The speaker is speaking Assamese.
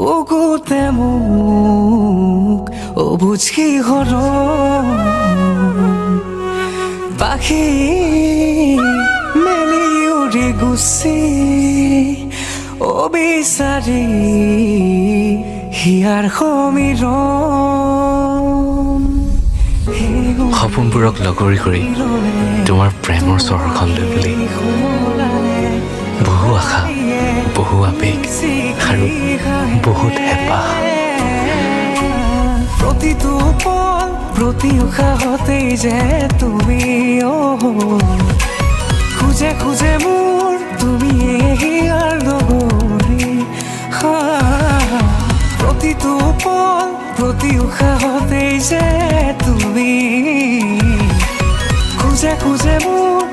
বুকুতে মোক অবুঝ কি হৰম পাখি মেলি উড়ি গুচি অবিচাৰি হিয়াৰ সমীৰণ সপোনবোৰক লগৰী কৰি তোমাৰ প্ৰেমৰ চহৰখনলৈ বুলি বহু আশা বহু আবেগ আৰু বহুত হেঁপাহ প্ৰতিটো পল প্ৰতি উশাহতেই যে তুমি খুজে খুজে মোৰ তুমি হিয়াৰ লগৰী প্ৰতিটো পল প্ৰতি উশাহতেই যে তুমি খুজে খুজে মোৰ